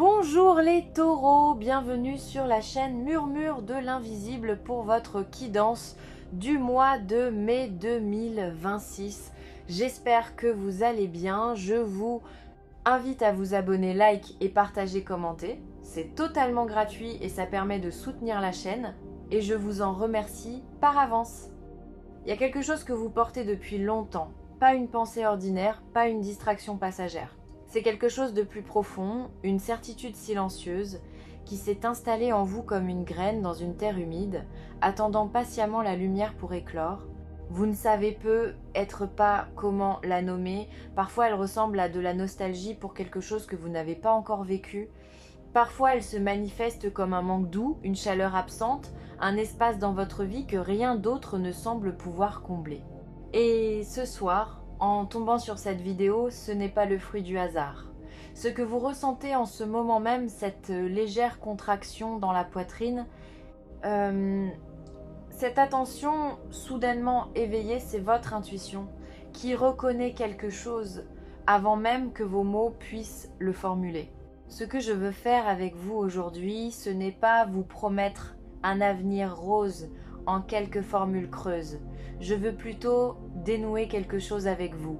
Bonjour les taureaux, bienvenue sur la chaîne Murmure de l'Invisible pour votre guidance du mois de mai 2026. J'espère que vous allez bien, je vous invite à vous abonner, like et partager, commenter. C'est totalement gratuit et ça permet de soutenir la chaîne et je vous en remercie par avance. Il y a quelque chose que vous portez depuis longtemps, pas une pensée ordinaire, pas une distraction passagère. C'est quelque chose de plus profond, une certitude silencieuse qui s'est installée en vous comme une graine dans une terre humide, attendant patiemment la lumière pour éclore. Vous ne savez peut-être pas comment la nommer, parfois elle ressemble à de la nostalgie pour quelque chose que vous n'avez pas encore vécu. Parfois elle se manifeste comme un manque doux, une chaleur absente, un espace dans votre vie que rien d'autre ne semble pouvoir combler. Et ce soir, en tombant sur cette vidéo, ce n'est pas le fruit du hasard. Ce que vous ressentez en ce moment même, cette légère contraction dans la poitrine, cette attention soudainement éveillée, c'est votre intuition qui reconnaît quelque chose avant même que vos mots puissent le formuler. Ce que je veux faire avec vous aujourd'hui, ce n'est pas vous promettre un avenir rose en quelques formules creuses. Je veux plutôt dénouer quelque chose avec vous,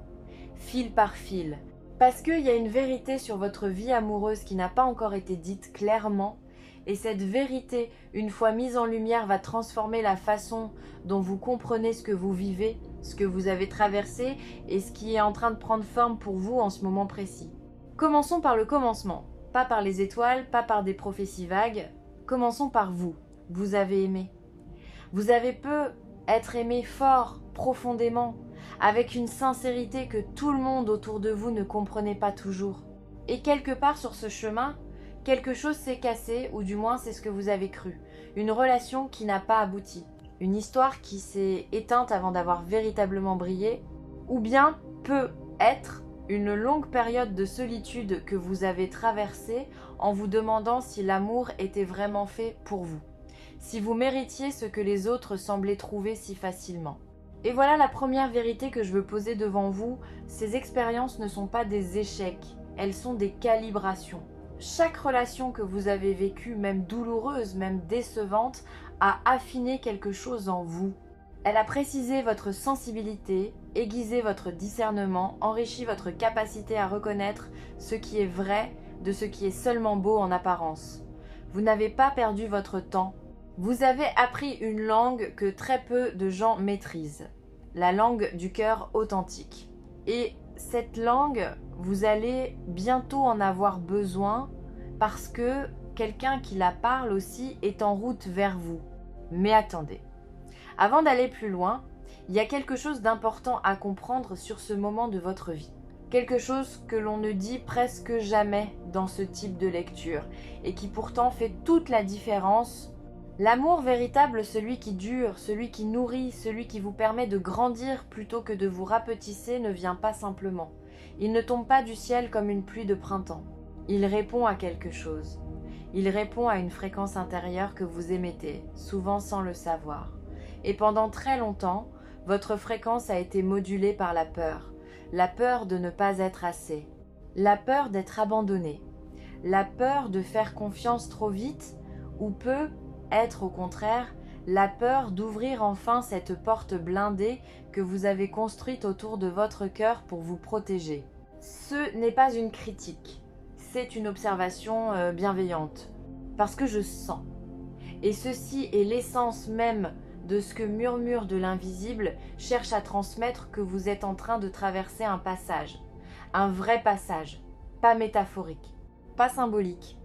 fil par fil. Parce qu'il y a une vérité sur votre vie amoureuse qui n'a pas encore été dite clairement. Et cette vérité, une fois mise en lumière, va transformer la façon dont vous comprenez ce que vous vivez, ce que vous avez traversé et ce qui est en train de prendre forme pour vous en ce moment précis. Commençons par le commencement. Pas par les étoiles, pas par des prophéties vagues. Commençons par vous. Vous avez aimé. Vous avez être aimé fort, profondément, avec une sincérité que tout le monde autour de vous ne comprenait pas toujours. Et quelque part sur ce chemin, quelque chose s'est cassé, ou du moins c'est ce que vous avez cru. Une relation qui n'a pas abouti. Une histoire qui s'est éteinte avant d'avoir véritablement brillé. Ou bien peut être une longue période de solitude que vous avez traversée en vous demandant si l'amour était vraiment fait pour vous. Si vous méritiez ce que les autres semblaient trouver si facilement. Et voilà la première vérité que je veux poser devant vous. Ces expériences ne sont pas des échecs, elles sont des calibrations. Chaque relation que vous avez vécue, même douloureuse, même décevante, a affiné quelque chose en vous. Elle a précisé votre sensibilité, aiguisé votre discernement, enrichi votre capacité à reconnaître ce qui est vrai de ce qui est seulement beau en apparence. Vous n'avez pas perdu votre temps. Vous avez appris une langue que très peu de gens maîtrisent, la langue du cœur authentique. Et cette langue, vous allez bientôt en avoir besoin parce que quelqu'un qui la parle aussi est en route vers vous. Mais attendez, avant d'aller plus loin, il y a quelque chose d'important à comprendre sur ce moment de votre vie. Quelque chose que l'on ne dit presque jamais dans ce type de lecture et qui pourtant fait toute la différence. L'amour véritable, celui qui dure, celui qui nourrit, celui qui vous permet de grandir plutôt que de vous rapetisser, ne vient pas simplement. Il ne tombe pas du ciel comme une pluie de printemps. Il répond à quelque chose. Il répond à une fréquence intérieure que vous émettez, souvent sans le savoir. Et pendant très longtemps, votre fréquence a été modulée par la peur de ne pas être assez, la peur d'être abandonné, la peur de faire confiance trop vite ou peu être au contraire la peur d'ouvrir enfin cette porte blindée que vous avez construite autour de votre cœur pour vous protéger. Ce n'est pas une critique, c'est une observation bienveillante, parce que je sens. Et ceci est l'essence même de ce que Murmure de l'Invisible cherche à transmettre, que vous êtes en train de traverser un passage. Un vrai passage, pas métaphorique, pas symbolique.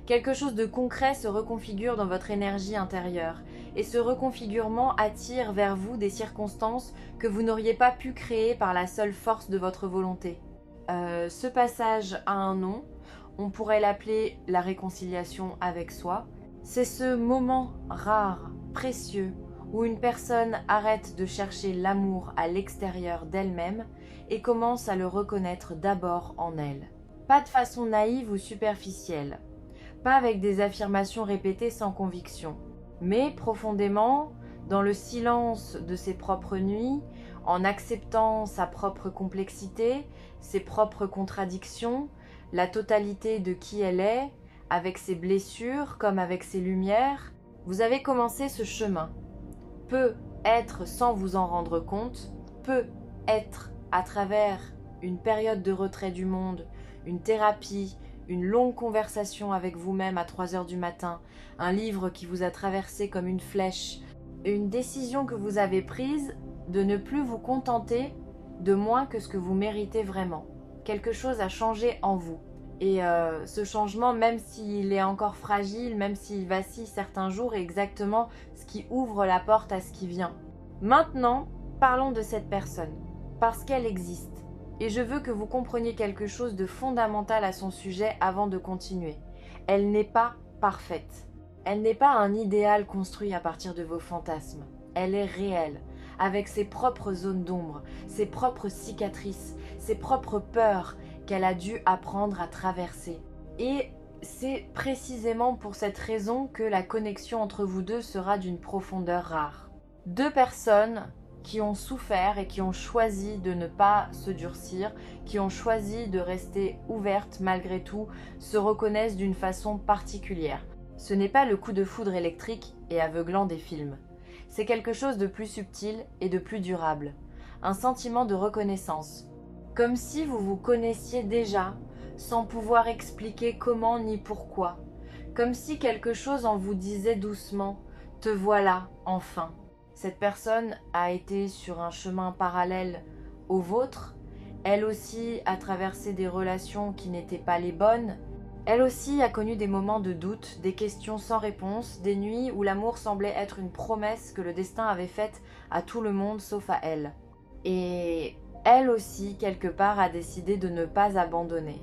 Quelque chose de concret se reconfigure dans votre énergie intérieure et ce reconfigurement attire vers vous des circonstances que vous n'auriez pas pu créer par la seule force de votre volonté. Ce passage a un nom, on pourrait l'appeler la réconciliation avec soi. C'est ce moment rare, précieux, où une personne arrête de chercher l'amour à l'extérieur d'elle-même et commence à le reconnaître d'abord en elle. Pas de façon naïve ou superficielle. Pas avec des affirmations répétées sans conviction, mais profondément, dans le silence de ses propres nuits, en acceptant sa propre complexité, ses propres contradictions, la totalité de qui elle est, avec ses blessures comme avec ses lumières. Vous avez commencé ce chemin. Peut être sans vous en rendre compte, peut être à travers une période de retrait du monde, une thérapie, une longue conversation avec vous-même à 3 heures du matin, un livre qui vous a traversé comme une flèche, une décision que vous avez prise de ne plus vous contenter de moins que ce que vous méritez vraiment. Quelque chose a changé en vous. Et ce changement, même s'il est encore fragile, même s'il vacille certains jours, est exactement ce qui ouvre la porte à ce qui vient. Maintenant, parlons de cette personne, parce qu'elle existe. Et je veux que vous compreniez quelque chose de fondamental à son sujet avant de continuer. Elle n'est pas parfaite. Elle n'est pas un idéal construit à partir de vos fantasmes. Elle est réelle, avec ses propres zones d'ombre, ses propres cicatrices, ses propres peurs qu'elle a dû apprendre à traverser. Et c'est précisément pour cette raison que la connexion entre vous deux sera d'une profondeur rare. Deux personnes qui ont souffert et qui ont choisi de ne pas se durcir, qui ont choisi de rester ouvertes malgré tout, se reconnaissent d'une façon particulière. Ce n'est pas le coup de foudre électrique et aveuglant des films. C'est quelque chose de plus subtil et de plus durable. Un sentiment de reconnaissance. Comme si vous vous connaissiez déjà, sans pouvoir expliquer comment ni pourquoi. Comme si quelque chose en vous disait doucement « Te voilà, enfin ». Cette personne a été sur un chemin parallèle au vôtre. Elle aussi a traversé des relations qui n'étaient pas les bonnes. Elle aussi a connu des moments de doute, des questions sans réponse, des nuits où l'amour semblait être une promesse que le destin avait faite à tout le monde sauf à elle. Et elle aussi, quelque part, a décidé de ne pas abandonner,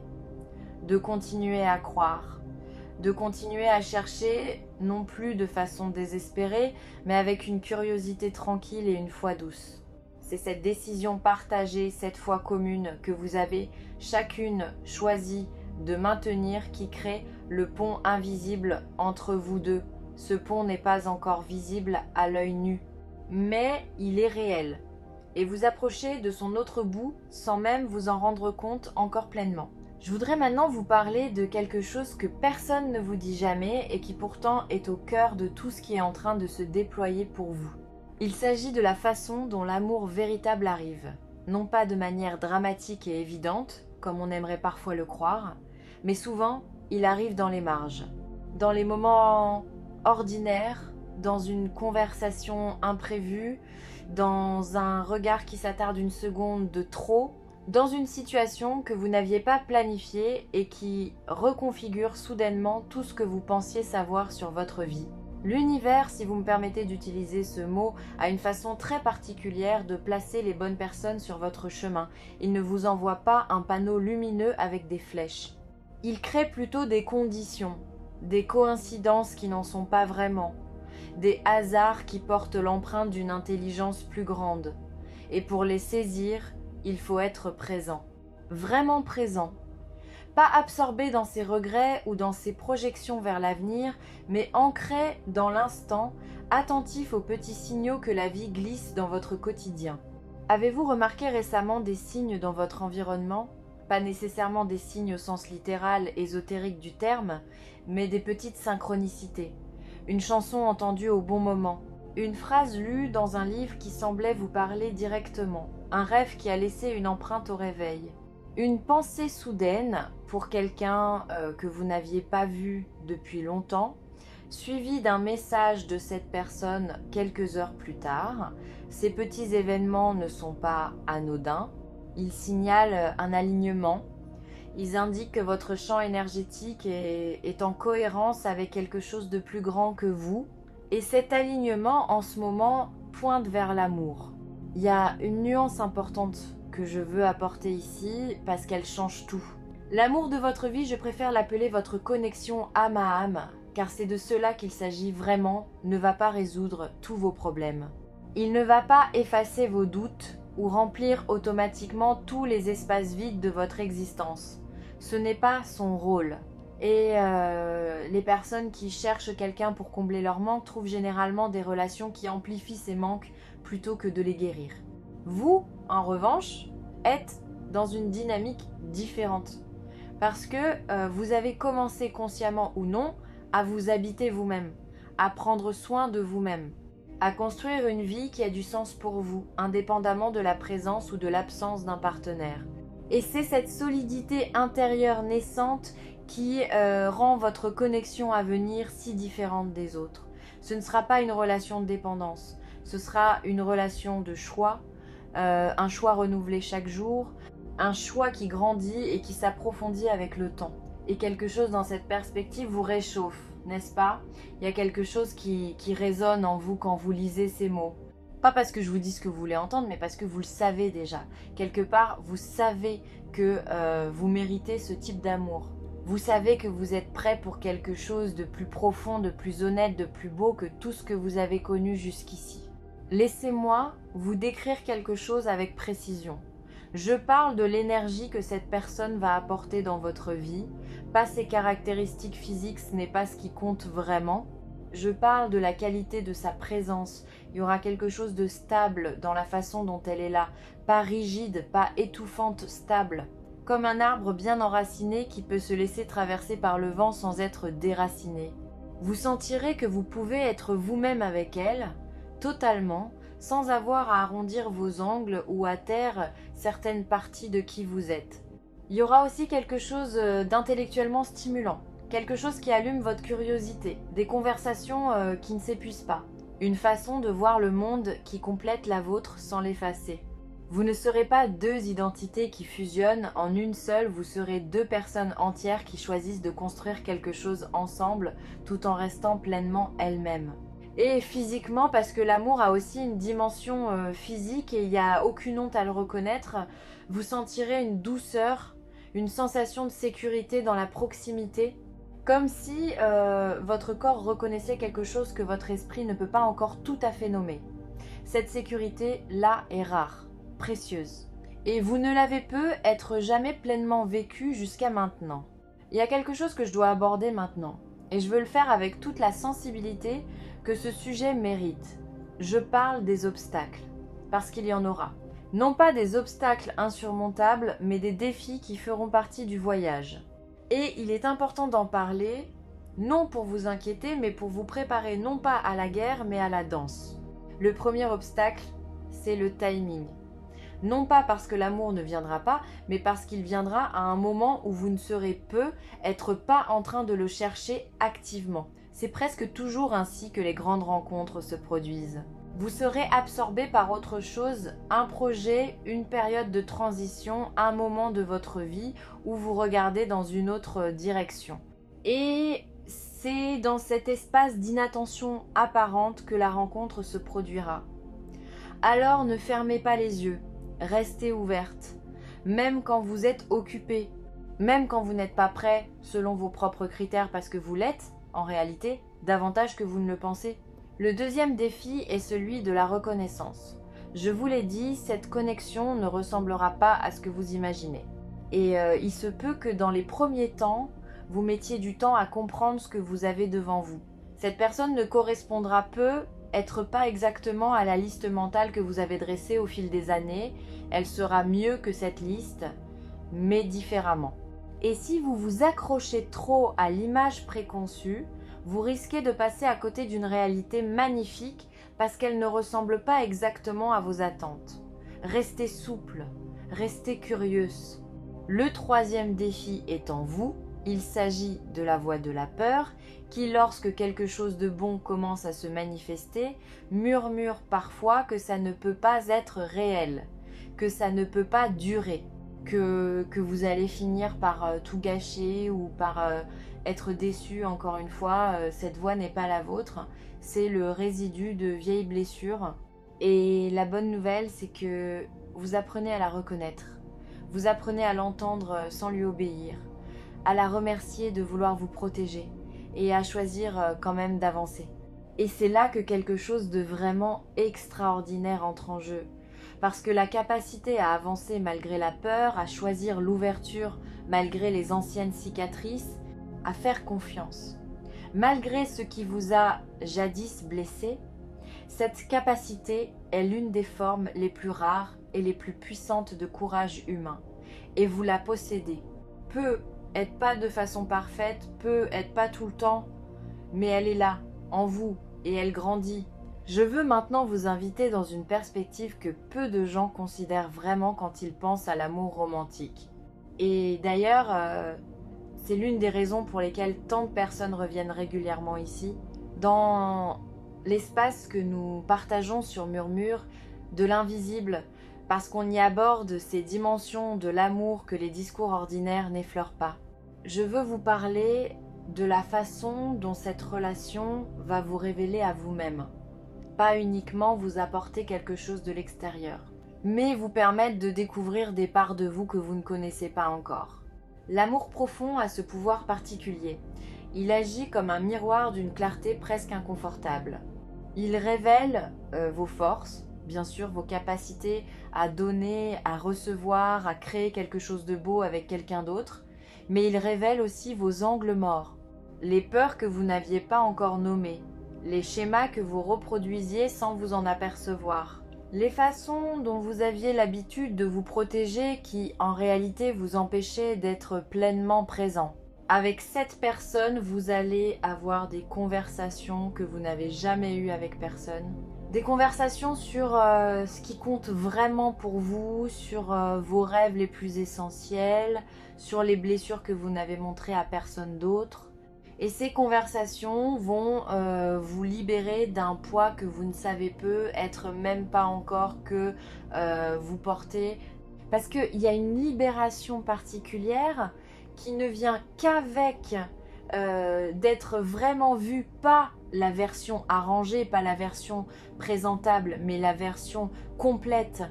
de continuer à croire, de continuer à chercher, non plus de façon désespérée, mais avec une curiosité tranquille et une foi douce. C'est cette décision partagée, cette foi commune que vous avez chacune choisi de maintenir qui crée le pont invisible entre vous deux. Ce pont n'est pas encore visible à l'œil nu, mais il est réel. Et vous approchez de son autre bout sans même vous en rendre compte encore pleinement. Je voudrais maintenant vous parler de quelque chose que personne ne vous dit jamais et qui pourtant est au cœur de tout ce qui est en train de se déployer pour vous. Il s'agit de la façon dont l'amour véritable arrive. Non pas de manière dramatique et évidente, comme on aimerait parfois le croire, mais souvent, il arrive dans les marges. Dans les moments ordinaires, dans une conversation imprévue, dans un regard qui s'attarde une seconde de trop, dans une situation que vous n'aviez pas planifiée et qui reconfigure soudainement tout ce que vous pensiez savoir sur votre vie. L'univers, si vous me permettez d'utiliser ce mot, a une façon très particulière de placer les bonnes personnes sur votre chemin. Il ne vous envoie pas un panneau lumineux avec des flèches. Il crée plutôt des conditions, des coïncidences qui n'en sont pas vraiment, des hasards qui portent l'empreinte d'une intelligence plus grande. Et pour les saisir, il faut être présent, vraiment présent. Pas absorbé dans ses regrets ou dans ses projections vers l'avenir, mais ancré dans l'instant, attentif aux petits signaux que la vie glisse dans votre quotidien. Avez-vous remarqué récemment des signes dans votre environnement ? Pas nécessairement des signes au sens littéral, ésotérique du terme, mais des petites synchronicités. Une chanson entendue au bon moment, une phrase lue dans un livre qui semblait vous parler directement, un rêve qui a laissé une empreinte au réveil. Une pensée soudaine pour quelqu'un que vous n'aviez pas vu depuis longtemps, suivi d'un message de cette personne quelques heures plus tard. Ces petits événements ne sont pas anodins, ils signalent un alignement, ils indiquent que votre champ énergétique est en cohérence avec quelque chose de plus grand que vous, et cet alignement en ce moment pointe vers l'amour. Il y a une nuance importante que je veux apporter ici parce qu'elle change tout. L'amour de votre vie, je préfère l'appeler votre connexion âme à âme, car c'est de cela qu'il s'agit vraiment, ne va pas résoudre tous vos problèmes. Il ne va pas effacer vos doutes ou remplir automatiquement tous les espaces vides de votre existence. Ce n'est pas son rôle. Et les personnes qui cherchent quelqu'un pour combler leurs manques trouvent généralement des relations qui amplifient ces manques plutôt que de les guérir. Vous, en revanche, êtes dans une dynamique différente. Parce que vous avez commencé consciemment ou non à vous habiter vous-même, à prendre soin de vous-même, à construire une vie qui a du sens pour vous, indépendamment de la présence ou de l'absence d'un partenaire. Et c'est cette solidité intérieure naissante qui rend votre connexion à venir si différente des autres. Ce ne sera pas une relation de dépendance, ce sera une relation de choix, un choix renouvelé chaque jour, un choix qui grandit et qui s'approfondit avec le temps. Et quelque chose dans cette perspective vous réchauffe, n'est-ce pas? Il y a quelque chose qui résonne en vous quand vous lisez ces mots. Pas parce que je vous dis ce que vous voulez entendre, mais parce que vous le savez déjà. Quelque part, vous savez que vous méritez ce type d'amour. Vous savez que vous êtes prêt pour quelque chose de plus profond, de plus honnête, de plus beau que tout ce que vous avez connu jusqu'ici. Laissez-moi vous décrire quelque chose avec précision. Je parle de l'énergie que cette personne va apporter dans votre vie, pas ses caractéristiques physiques, ce n'est pas ce qui compte vraiment. Je parle de la qualité de sa présence. Il y aura quelque chose de stable dans la façon dont elle est là, pas rigide, pas étouffante, stable. Comme un arbre bien enraciné qui peut se laisser traverser par le vent sans être déraciné. Vous sentirez que vous pouvez être vous-même avec elle, totalement, sans avoir à arrondir vos angles ou à taire certaines parties de qui vous êtes. Il y aura aussi quelque chose d'intellectuellement stimulant, quelque chose qui allume votre curiosité, des conversations qui ne s'épuisent pas, une façon de voir le monde qui complète la vôtre sans l'effacer. Vous ne serez pas deux identités qui fusionnent en une seule, vous serez deux personnes entières qui choisissent de construire quelque chose ensemble tout en restant pleinement elles-mêmes. Et physiquement, parce que l'amour a aussi une dimension physique et il n'y a aucune honte à le reconnaître, vous sentirez une douceur, une sensation de sécurité dans la proximité, comme si votre corps reconnaissait quelque chose que votre esprit ne peut pas encore tout à fait nommer. Cette sécurité-là est rare, précieuse. Et vous ne l'avez peut être jamais pleinement vécue jusqu'à maintenant. Il y a quelque chose que je dois aborder maintenant. Et je veux le faire avec toute la sensibilité que ce sujet mérite. Je parle des obstacles, parce qu'il y en aura. Non pas des obstacles insurmontables, mais des défis qui feront partie du voyage. Et il est important d'en parler, non pour vous inquiéter, mais pour vous préparer non pas à la guerre, mais à la danse. Le premier obstacle, c'est le timing. Non pas parce que l'amour ne viendra pas, mais parce qu'il viendra à un moment où vous ne serez être pas en train de le chercher activement. C'est presque toujours ainsi que les grandes rencontres se produisent. Vous serez absorbé par autre chose, un projet, une période de transition, un moment de votre vie où vous regardez dans une autre direction. Et c'est dans cet espace d'inattention apparente que la rencontre se produira. Alors ne fermez pas les yeux. Restez ouverte, même quand vous êtes occupé, même quand vous n'êtes pas prêt selon vos propres critères parce que vous l'êtes, en réalité, davantage que vous ne le pensez. Le deuxième défi est celui de la reconnaissance. Je vous l'ai dit, cette connexion ne ressemblera pas à ce que vous imaginez. Et il se peut que dans les premiers temps, vous mettiez du temps à comprendre ce que vous avez devant vous. Cette personne ne correspondra être pas exactement à la liste mentale que vous avez dressée au fil des années. Elle sera mieux que cette liste, mais différemment. Et si vous vous accrochez trop à l'image préconçue, vous risquez de passer à côté d'une réalité magnifique parce qu'elle ne ressemble pas exactement à vos attentes. Restez souple, restez curieuse. Le troisième défi est en vous. Il s'agit de la voix de la peur qui, lorsque quelque chose de bon commence à se manifester, murmure parfois que ça ne peut pas être réel, que ça ne peut pas durer, que vous allez finir par tout gâcher ou par être déçu encore une fois. Cette voix n'est pas la vôtre, c'est le résidu de vieilles blessures. Et la bonne nouvelle, c'est que vous apprenez à la reconnaître, vous apprenez à l'entendre sans lui obéir, à la remercier de vouloir vous protéger et à choisir quand même d'avancer. Et c'est là que quelque chose de vraiment extraordinaire entre en jeu. Parce que la capacité à avancer malgré la peur, à choisir l'ouverture malgré les anciennes cicatrices, à faire confiance. Malgré ce qui vous a jadis blessé, cette capacité est l'une des formes les plus rares et les plus puissantes de courage humain. Et vous la possédez. Peu aide pas de façon parfaite, aide pas tout le temps, mais elle est là, en vous, et elle grandit. Je veux maintenant vous inviter dans une perspective que peu de gens considèrent vraiment quand ils pensent à l'amour romantique. Et d'ailleurs, c'est l'une des raisons pour lesquelles tant de personnes reviennent régulièrement ici. Dans l'espace que nous partageons sur Murmure, de l'invisible, parce qu'on y aborde ces dimensions de l'amour que les discours ordinaires n'effleurent pas. Je veux vous parler de la façon dont cette relation va vous révéler à vous-même. Pas uniquement vous apporter quelque chose de l'extérieur, mais vous permettre de découvrir des parts de vous que vous ne connaissez pas encore. L'amour profond a ce pouvoir particulier. Il agit comme un miroir d'une clarté presque inconfortable. Il révèle vos forces, bien sûr vos capacités à donner, à recevoir, à créer quelque chose de beau avec quelqu'un d'autre, mais il révèle aussi vos angles morts, les peurs que vous n'aviez pas encore nommées, les schémas que vous reproduisiez sans vous en apercevoir, les façons dont vous aviez l'habitude de vous protéger qui, en réalité, vous empêchaient d'être pleinement présent. Avec cette personne, vous allez avoir des conversations que vous n'avez jamais eues avec personne. Des conversations sur ce qui compte vraiment pour vous, sur vos rêves les plus essentiels, sur les blessures que vous n'avez montrées à personne d'autre. Et ces conversations vont vous libérer d'un poids que vous ne savez être même pas encore que vous portez. Parce qu'il y a une libération particulière qui ne vient qu'avec d'être vraiment vu, pas la version arrangée, pas la version présentable, mais la version complète,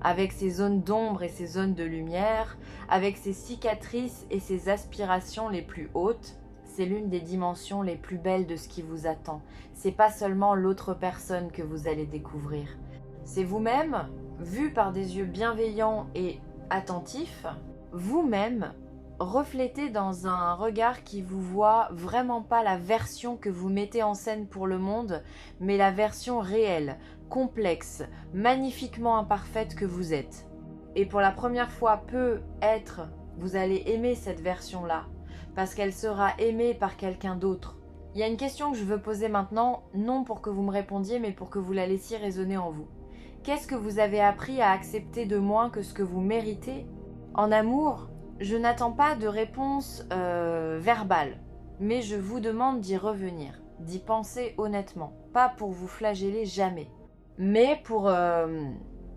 avec ses zones d'ombre et ses zones de lumière, avec ses cicatrices et ses aspirations les plus hautes. C'est l'une des dimensions les plus belles de ce qui vous attend. C'est pas seulement l'autre personne que vous allez découvrir. C'est vous-même, vu par des yeux bienveillants et attentifs, vous-même, reflété dans un regard qui vous voit vraiment pas la version que vous mettez en scène pour le monde, mais la version réelle, complexe, magnifiquement imparfaite que vous êtes. Et pour la première fois, vous allez aimer cette version-là, parce qu'elle sera aimée par quelqu'un d'autre. Il y a une question que je veux poser maintenant, non pour que vous me répondiez, mais pour que vous la laissiez résonner en vous. Qu'est-ce que vous avez appris à accepter de moins que ce que vous méritez? En amour, je n'attends pas de réponse verbale, mais je vous demande d'y revenir, d'y penser honnêtement, pas pour vous flageller jamais, mais pour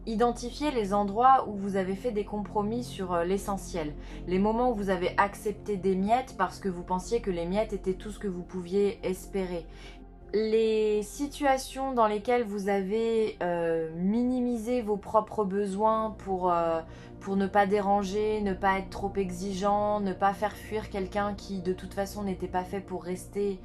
identifier les endroits où vous avez fait des compromis sur l'essentiel, les moments où vous avez accepté des miettes parce que vous pensiez que les miettes étaient tout ce que vous pouviez espérer, les situations dans lesquelles vous avez minimisé vos propres besoins pour ne pas déranger, ne pas être trop exigeant, ne pas faire fuir quelqu'un qui de toute façon n'était pas fait pour rester.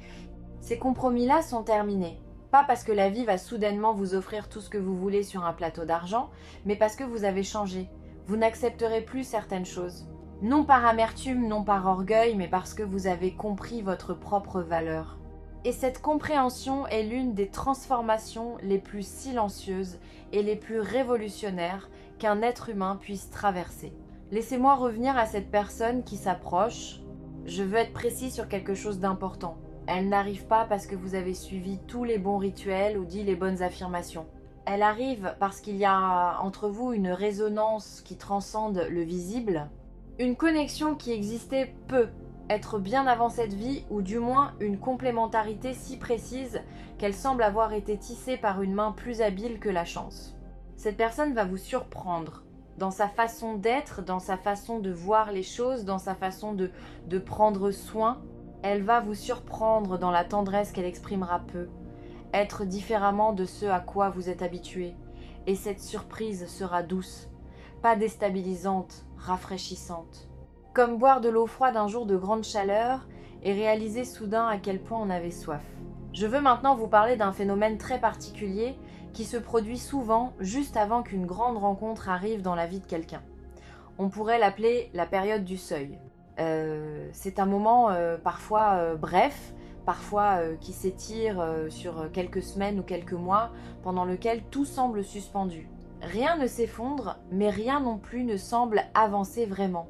Ces compromis-là sont terminés. Pas parce que la vie va soudainement vous offrir tout ce que vous voulez sur un plateau d'argent, mais parce que vous avez changé. Vous n'accepterez plus certaines choses. Non par amertume, non par orgueil, mais parce que vous avez compris votre propre valeur. Et cette compréhension est l'une des transformations les plus silencieuses et les plus révolutionnaires qu'un être humain puisse traverser. Laissez-moi revenir à cette personne qui s'approche. Je veux être précis sur quelque chose d'important. Elle n'arrive pas parce que vous avez suivi tous les bons rituels ou dit les bonnes affirmations. Elle arrive parce qu'il y a entre vous une résonance qui transcende le visible, une connexion qui existait peu, être bien avant cette vie, ou du moins une complémentarité si précise qu'elle semble avoir été tissée par une main plus habile que la chance. Cette personne va vous surprendre dans sa façon d'être, dans sa façon de voir les choses, dans sa façon de prendre soin. Elle va vous surprendre dans la tendresse qu'elle exprimera peu, être différemment de ce à quoi vous êtes habitué. Et cette surprise sera douce, pas déstabilisante, rafraîchissante. Comme boire de l'eau froide un jour de grande chaleur et réaliser soudain à quel point on avait soif. Je veux maintenant vous parler d'un phénomène très particulier qui se produit souvent juste avant qu'une grande rencontre arrive dans la vie de quelqu'un. On pourrait l'appeler la période du seuil. C'est un moment parfois bref, parfois qui s'étire sur quelques semaines ou quelques mois, pendant lequel tout semble suspendu. Rien ne s'effondre, mais rien non plus ne semble avancer vraiment.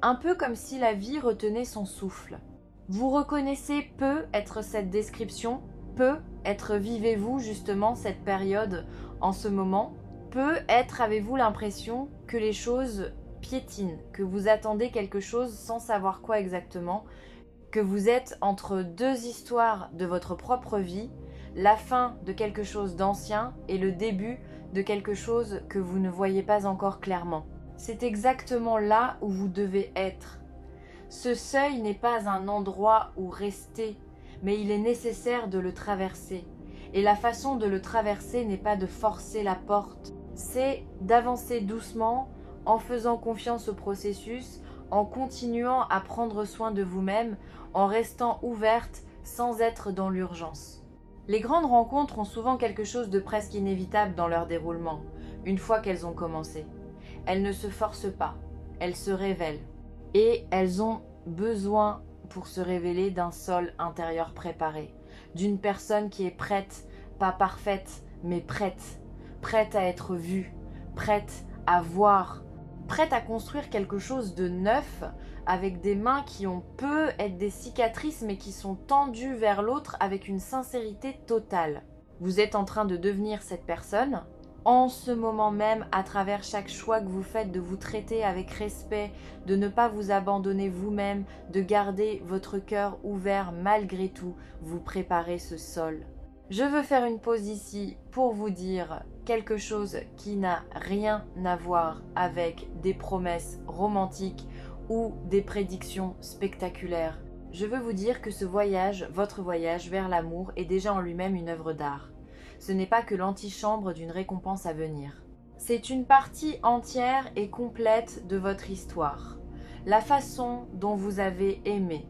un peu comme si la vie retenait son souffle. Vous reconnaissez peu être cette description, peu être vivez-vous justement cette période en ce moment, peu être avez-vous l'impression que les choses piétinent, que vous attendez quelque chose sans savoir quoi exactement, que vous êtes entre deux histoires de votre propre vie, la fin de quelque chose d'ancien et le début de quelque chose que vous ne voyez pas encore clairement. C'est exactement là où vous devez être. Ce seuil n'est pas un endroit où rester, mais il est nécessaire de le traverser. Et la façon de le traverser n'est pas de forcer la porte, c'est d'avancer doucement, en faisant confiance au processus, en continuant à prendre soin de vous-même, en restant ouverte sans être dans l'urgence. Les grandes rencontres ont souvent quelque chose de presque inévitable dans leur déroulement, une fois qu'elles ont commencé. Elles ne se forcent pas, elles se révèlent. Et elles ont besoin, pour se révéler, d'un sol intérieur préparé, d'une personne qui est prête, pas parfaite, mais prête, prête à être vue, prête à voir, prête à construire quelque chose de neuf, avec des mains qui ont peut être des cicatrices, mais qui sont tendues vers l'autre avec une sincérité totale. Vous êtes en train de devenir cette personne, en ce moment même, à travers chaque choix que vous faites de vous traiter avec respect, de ne pas vous abandonner vous-même, de garder votre cœur ouvert malgré tout, vous préparez ce sol. Je veux faire une pause ici pour vous dire quelque chose qui n'a rien à voir avec des promesses romantiques ou des prédictions spectaculaires. Je veux vous dire que ce voyage, votre voyage vers l'amour, est déjà en lui-même une œuvre d'art. Ce n'est pas que l'antichambre d'une récompense à venir. C'est une partie entière et complète de votre histoire. La façon dont vous avez aimé,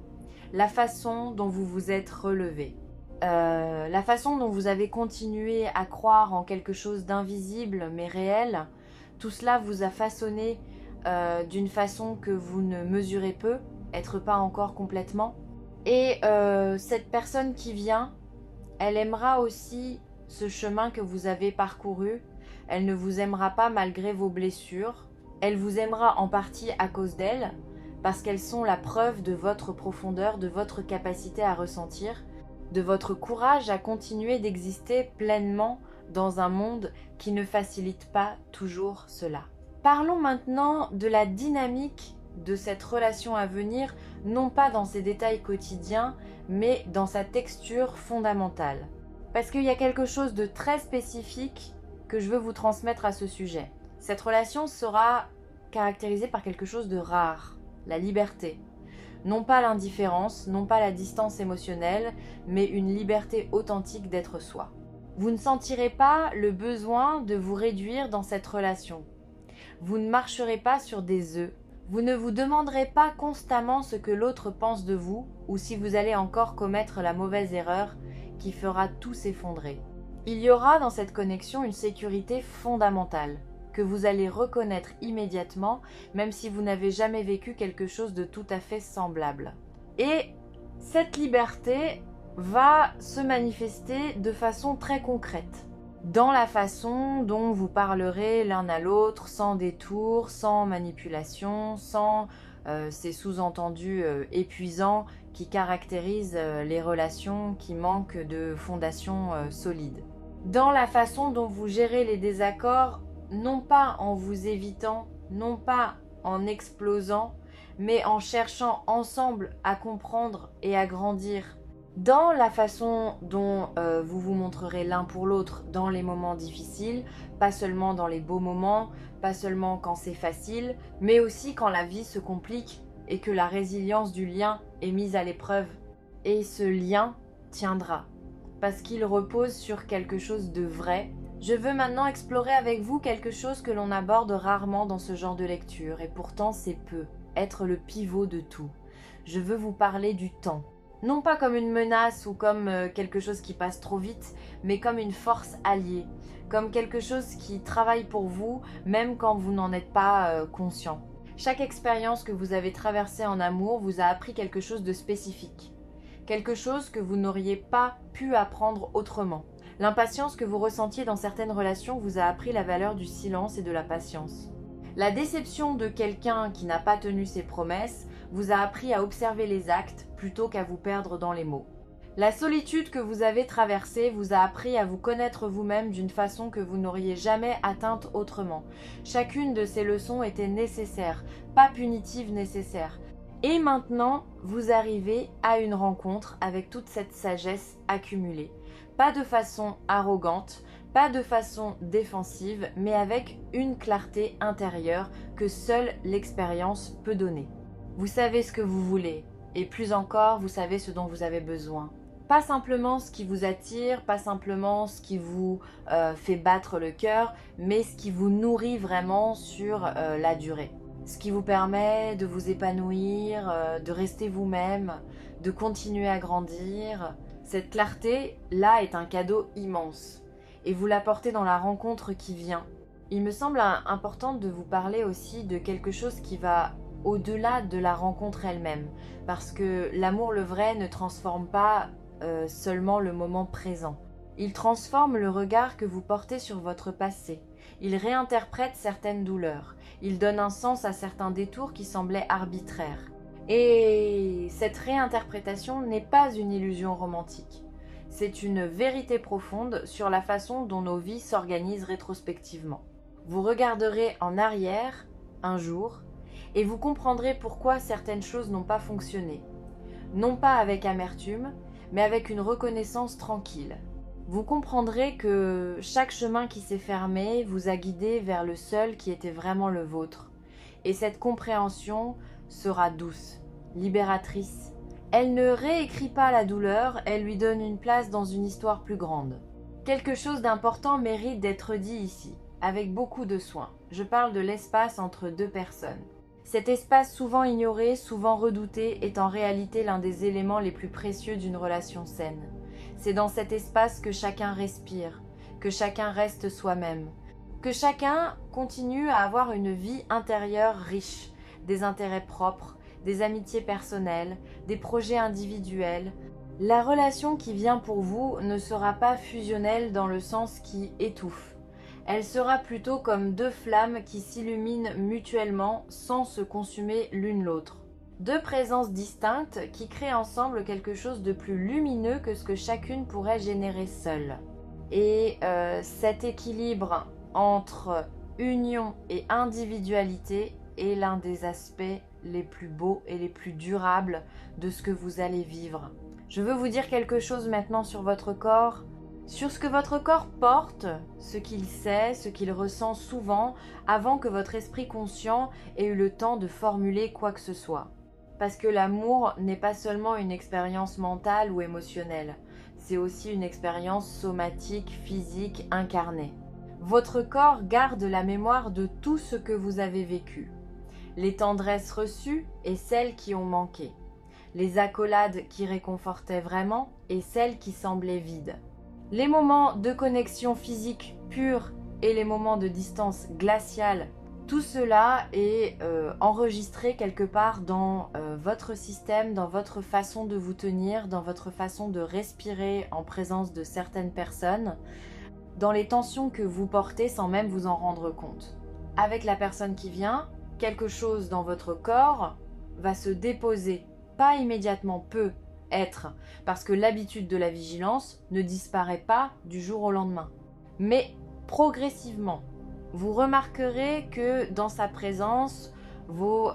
la façon dont vous vous êtes relevé, la façon dont vous avez continué à croire en quelque chose d'invisible mais réel, tout cela vous a façonné d'une façon que vous ne mesurez peu, être pas encore complètement. Et cette personne qui vient, elle aimera aussi ce chemin que vous avez parcouru. Elle ne vous aimera pas malgré vos blessures. Elle vous aimera en partie à cause d'elle, parce qu'elles sont la preuve de votre profondeur, de votre capacité à ressentir, de votre courage à continuer d'exister pleinement dans un monde qui ne facilite pas toujours cela. Parlons maintenant de la dynamique de cette relation à venir, non pas dans ses détails quotidiens, mais dans sa texture fondamentale. Parce qu'il y a quelque chose de très spécifique que je veux vous transmettre à ce sujet. Cette relation sera caractérisée par quelque chose de rare, la liberté. Non pas l'indifférence, non pas la distance émotionnelle, mais une liberté authentique d'être soi. Vous ne sentirez pas le besoin de vous réduire dans cette relation. Vous ne marcherez pas sur des œufs. Vous ne vous demanderez pas constamment ce que l'autre pense de vous ou si vous allez encore commettre la mauvaise erreur qui fera tout s'effondrer. Il y aura dans cette connexion une sécurité fondamentale que vous allez reconnaître immédiatement, même si vous n'avez jamais vécu quelque chose de tout à fait semblable. Et cette liberté va se manifester de façon très concrète, dans la façon dont vous parlerez l'un à l'autre, sans détour, sans manipulation, sans ces sous-entendus épuisants qui caractérisent les relations qui manquent de fondation solide. Dans la façon dont vous gérez les désaccords, non pas en vous évitant, non pas en explosant, mais en cherchant ensemble à comprendre et à grandir. Dans la façon dont vous vous montrerez l'un pour l'autre dans les moments difficiles, pas seulement dans les beaux moments, pas seulement quand c'est facile, mais aussi quand la vie se complique et que la résilience du lien est mise à l'épreuve. Et ce lien tiendra, parce qu'il repose sur quelque chose de vrai. Je veux maintenant explorer avec vous quelque chose que l'on aborde rarement dans ce genre de lecture, et pourtant c'est peu, être le pivot de tout. Je veux vous parler du temps. Non pas comme une menace ou comme quelque chose qui passe trop vite, mais comme une force alliée, comme quelque chose qui travaille pour vous, même quand vous n'en êtes pas conscient. Chaque expérience que vous avez traversée en amour vous a appris quelque chose de spécifique, quelque chose que vous n'auriez pas pu apprendre autrement. L'impatience que vous ressentiez dans certaines relations vous a appris la valeur du silence et de la patience. La déception de quelqu'un qui n'a pas tenu ses promesses vous a appris à observer les actes plutôt qu'à vous perdre dans les mots. La solitude que vous avez traversée vous a appris à vous connaître vous-même d'une façon que vous n'auriez jamais atteinte autrement. Chacune de ces leçons était nécessaire, pas punitive nécessaire. Et maintenant, vous arrivez à une rencontre avec toute cette sagesse accumulée. Pas de façon arrogante, pas de façon défensive, mais avec une clarté intérieure que seule l'expérience peut donner. Vous savez ce que vous voulez, et plus encore, vous savez ce dont vous avez besoin. Pas simplement ce qui vous attire, pas simplement ce qui vous fait battre le cœur, mais ce qui vous nourrit vraiment sur la durée. Ce qui vous permet de vous épanouir, de rester vous-même, de continuer à grandir. Cette clarté-là est un cadeau immense. Et vous l'apportez dans la rencontre qui vient. Il me semble important de vous parler aussi de quelque chose qui va au-delà de la rencontre elle-même. Parce que l'amour le vrai ne transforme pas seulement le moment présent. Il transforme le regard que vous portez sur votre passé. Il réinterprète certaines douleurs. Il donne un sens à certains détours qui semblaient arbitraires. Et cette réinterprétation n'est pas une illusion romantique. C'est une vérité profonde sur la façon dont nos vies s'organisent rétrospectivement. Vous regarderez en arrière, un jour, et vous comprendrez pourquoi certaines choses n'ont pas fonctionné. Non pas avec amertume, mais avec une reconnaissance tranquille. Vous comprendrez que chaque chemin qui s'est fermé vous a guidé vers le seul qui était vraiment le vôtre. Et cette compréhension sera douce, libératrice. Elle ne réécrit pas la douleur, elle lui donne une place dans une histoire plus grande. Quelque chose d'important mérite d'être dit ici, avec beaucoup de soin. Je parle de l'espace entre deux personnes. Cet espace souvent ignoré, souvent redouté, est en réalité l'un des éléments les plus précieux d'une relation saine. C'est dans cet espace que chacun respire, que chacun reste soi-même, que chacun continue à avoir une vie intérieure riche, des intérêts propres, des amitiés personnelles, des projets individuels. La relation qui vient pour vous ne sera pas fusionnelle dans le sens qui étouffe. Elle sera plutôt comme deux flammes qui s'illuminent mutuellement sans se consumer l'une l'autre. Deux présences distinctes qui créent ensemble quelque chose de plus lumineux que ce que chacune pourrait générer seule. Et cet équilibre entre union et individualité est l'un des aspects les plus beaux et les plus durables de ce que vous allez vivre. Je veux vous dire quelque chose maintenant sur votre corps. Sur ce que votre corps porte, ce qu'il sait, ce qu'il ressent souvent, avant que votre esprit conscient ait eu le temps de formuler quoi que ce soit. Parce que l'amour n'est pas seulement une expérience mentale ou émotionnelle, c'est aussi une expérience somatique, physique, incarnée. Votre corps garde la mémoire de tout ce que vous avez vécu. Les tendresses reçues et celles qui ont manqué. Les accolades qui réconfortaient vraiment et celles qui semblaient vides. Les moments de connexion physique pure et les moments de distance glaciale, tout cela est enregistré quelque part dans votre système, dans votre façon de vous tenir, dans votre façon de respirer en présence de certaines personnes, dans les tensions que vous portez sans même vous en rendre compte. Avec la personne qui vient, quelque chose dans votre corps va se déposer, pas immédiatement, peut être, parce que l'habitude de la vigilance ne disparaît pas du jour au lendemain. Mais progressivement, vous remarquerez que dans sa présence, vos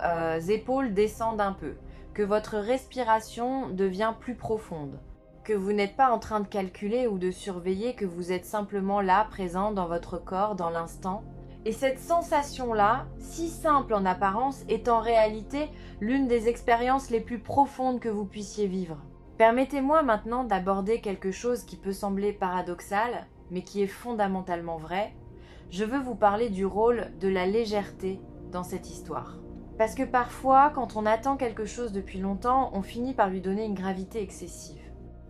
épaules descendent un peu, que votre respiration devient plus profonde, que vous n'êtes pas en train de calculer ou de surveiller, que vous êtes simplement là, présent dans votre corps, dans l'instant. Et cette sensation-là, si simple en apparence, est en réalité l'une des expériences les plus profondes que vous puissiez vivre. Permettez-moi maintenant d'aborder quelque chose qui peut sembler paradoxal, mais qui est fondamentalement vrai. Je veux vous parler du rôle de la légèreté dans cette histoire. Parce que parfois, quand on attend quelque chose depuis longtemps, on finit par lui donner une gravité excessive.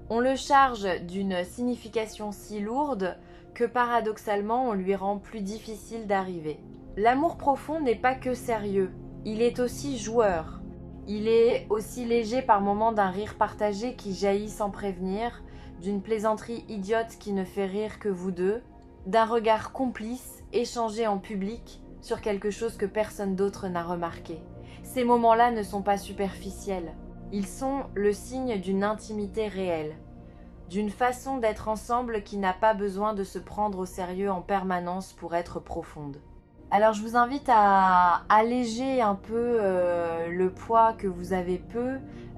On le charge d'une signification si lourde que paradoxalement on lui rend plus difficile d'arriver. L'amour profond n'est pas que sérieux, il est aussi joueur. Il est aussi léger par moments d'un rire partagé qui jaillit sans prévenir, d'une plaisanterie idiote qui ne fait rire que vous deux, d'un regard complice échangé en public sur quelque chose que personne d'autre n'a remarqué. Ces moments-là ne sont pas superficiels. Ils sont le signe d'une intimité réelle, d'une façon d'être ensemble qui n'a pas besoin de se prendre au sérieux en permanence pour être profonde. Alors je vous invite à alléger un peu le poids que vous avez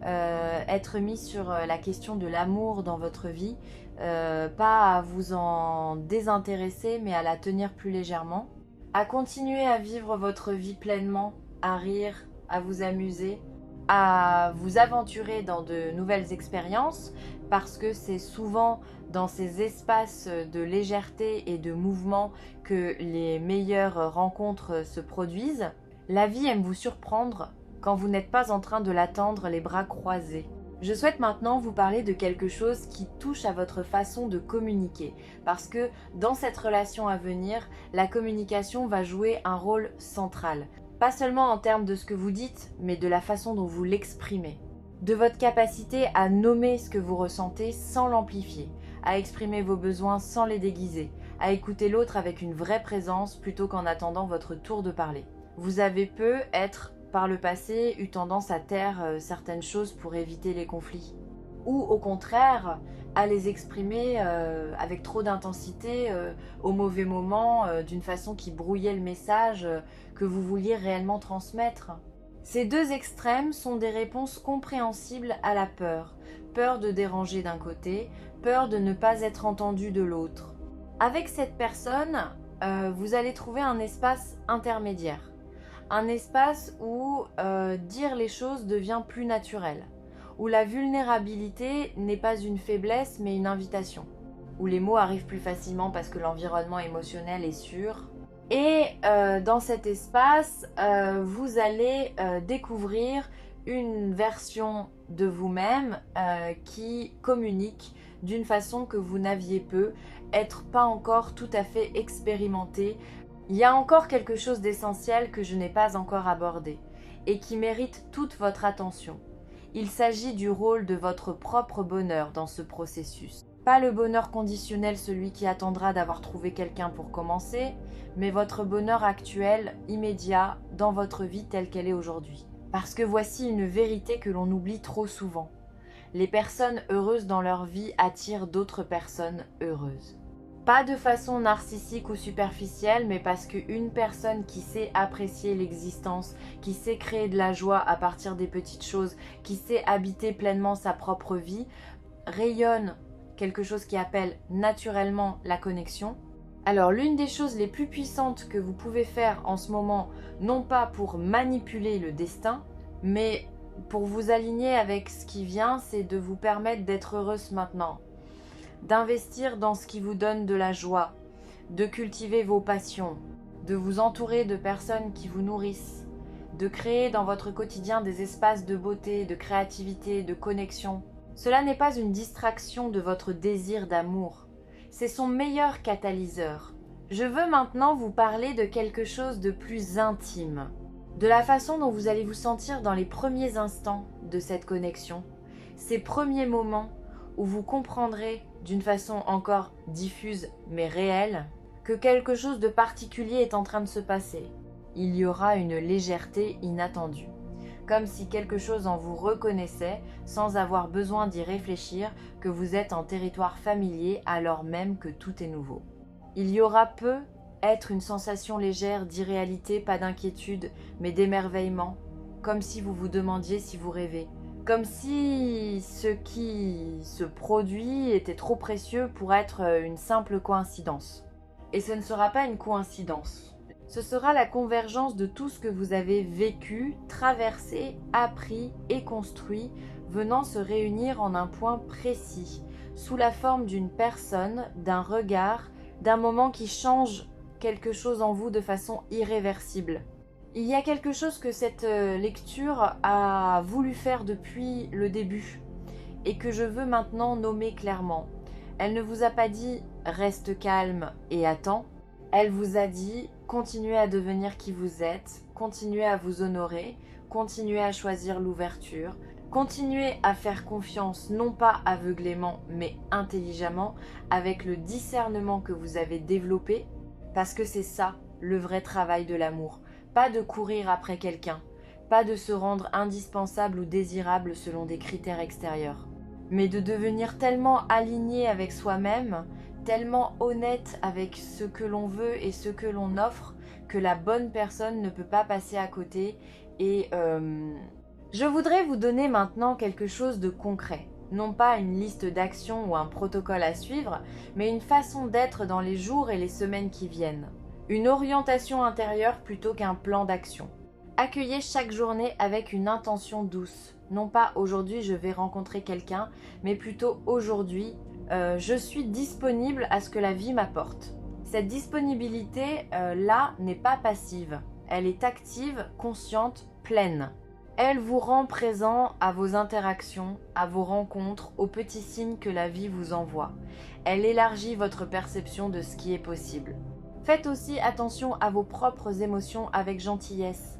être mis sur la question de l'amour dans votre vie, pas à vous en désintéresser mais à la tenir plus légèrement, à continuer à vivre votre vie pleinement, à rire, à vous amuser, à vous aventurer dans de nouvelles expériences, parce que c'est souvent dans ces espaces de légèreté et de mouvement que les meilleures rencontres se produisent. La vie aime vous surprendre quand vous n'êtes pas en train de l'attendre les bras croisés. Je souhaite maintenant vous parler de quelque chose qui touche à votre façon de communiquer, parce que dans cette relation à venir, la communication va jouer un rôle central. Pas seulement en termes de ce que vous dites, mais de la façon dont vous l'exprimez. De votre capacité à nommer ce que vous ressentez sans l'amplifier, à exprimer vos besoins sans les déguiser, à écouter l'autre avec une vraie présence plutôt qu'en attendant votre tour de parler. Vous avez par le passé, eu tendance à taire certaines choses pour éviter les conflits. Ou au contraire, à les exprimer avec trop d'intensité au mauvais moment, d'une façon qui brouillait le message que vous vouliez réellement transmettre. Ces deux extrêmes sont des réponses compréhensibles à la peur. Peur de déranger d'un côté, peur de ne pas être entendu de l'autre. Avec cette personne, vous allez trouver un espace intermédiaire. Un espace où dire les choses devient plus naturel. Où la vulnérabilité n'est pas une faiblesse mais une invitation. Où les mots arrivent plus facilement parce que l'environnement émotionnel est sûr. Et dans cet espace, vous allez découvrir une version de vous-même qui communique d'une façon que vous n'aviez être pas encore tout à fait expérimenté. Il y a encore quelque chose d'essentiel que je n'ai pas encore abordé et qui mérite toute votre attention. Il s'agit du rôle de votre propre bonheur dans ce processus. Pas le bonheur conditionnel, celui qui attendra d'avoir trouvé quelqu'un pour commencer, mais votre bonheur actuel, immédiat, dans votre vie telle qu'elle est aujourd'hui. Parce que voici une vérité que l'on oublie trop souvent. Les personnes heureuses dans leur vie attirent d'autres personnes heureuses. Pas de façon narcissique ou superficielle, mais parce qu'une personne qui sait apprécier l'existence, qui sait créer de la joie à partir des petites choses, qui sait habiter pleinement sa propre vie, rayonne quelque chose qui appelle naturellement la connexion. Alors l'une des choses les plus puissantes que vous pouvez faire en ce moment, non pas pour manipuler le destin, mais pour vous aligner avec ce qui vient, c'est de vous permettre d'être heureuse maintenant, d'investir dans ce qui vous donne de la joie, de cultiver vos passions, de vous entourer de personnes qui vous nourrissent, de créer dans votre quotidien des espaces de beauté, de créativité, de connexion. Cela n'est pas une distraction de votre désir d'amour, c'est son meilleur catalyseur. Je veux maintenant vous parler de quelque chose de plus intime, de la façon dont vous allez vous sentir dans les premiers instants de cette connexion, ces premiers moments où vous comprendrez d'une façon encore diffuse mais réelle que quelque chose de particulier est en train de se passer. Il y aura une légèreté inattendue. Comme si quelque chose en vous reconnaissait, sans avoir besoin d'y réfléchir, que vous êtes en territoire familier alors même que tout est nouveau. Il y aura être une sensation légère d'irréalité, pas d'inquiétude, mais d'émerveillement, comme si vous vous demandiez si vous rêvez. Comme si ce qui se produit était trop précieux pour être une simple coïncidence. Et ce ne sera pas une coïncidence. Ce sera la convergence de tout ce que vous avez vécu, traversé, appris et construit, venant se réunir en un point précis, sous la forme d'une personne, d'un regard, d'un moment qui change quelque chose en vous de façon irréversible. Il y a quelque chose que cette lecture a voulu faire depuis le début et que je veux maintenant nommer clairement. Elle ne vous a pas dit « reste calme et attends ». Elle vous a dit « continuez à devenir qui vous êtes, continuez à vous honorer, continuez à choisir l'ouverture, continuez à faire confiance non pas aveuglément mais intelligemment avec le discernement que vous avez développé parce que c'est ça le vrai travail de l'amour. Pas de courir après quelqu'un, pas de se rendre indispensable ou désirable selon des critères extérieurs, mais de devenir tellement aligné avec soi-même, tellement honnête avec ce que l'on veut et ce que l'on offre, que la bonne personne ne peut pas passer à côté. Et je voudrais vous donner maintenant quelque chose de concret. Non pas une liste d'actions ou un protocole à suivre, mais une façon d'être dans les jours et les semaines qui viennent. Une orientation intérieure plutôt qu'un plan d'action. Accueillez chaque journée avec une intention douce. Non pas aujourd'hui je vais rencontrer quelqu'un, mais plutôt aujourd'hui je suis disponible à ce que la vie m'apporte. Cette disponibilité là n'est pas passive, elle est active, consciente, pleine. Elle vous rend présent à vos interactions, à vos rencontres, aux petits signes que la vie vous envoie. Elle élargit votre perception de ce qui est possible. Faites aussi attention à vos propres émotions avec gentillesse.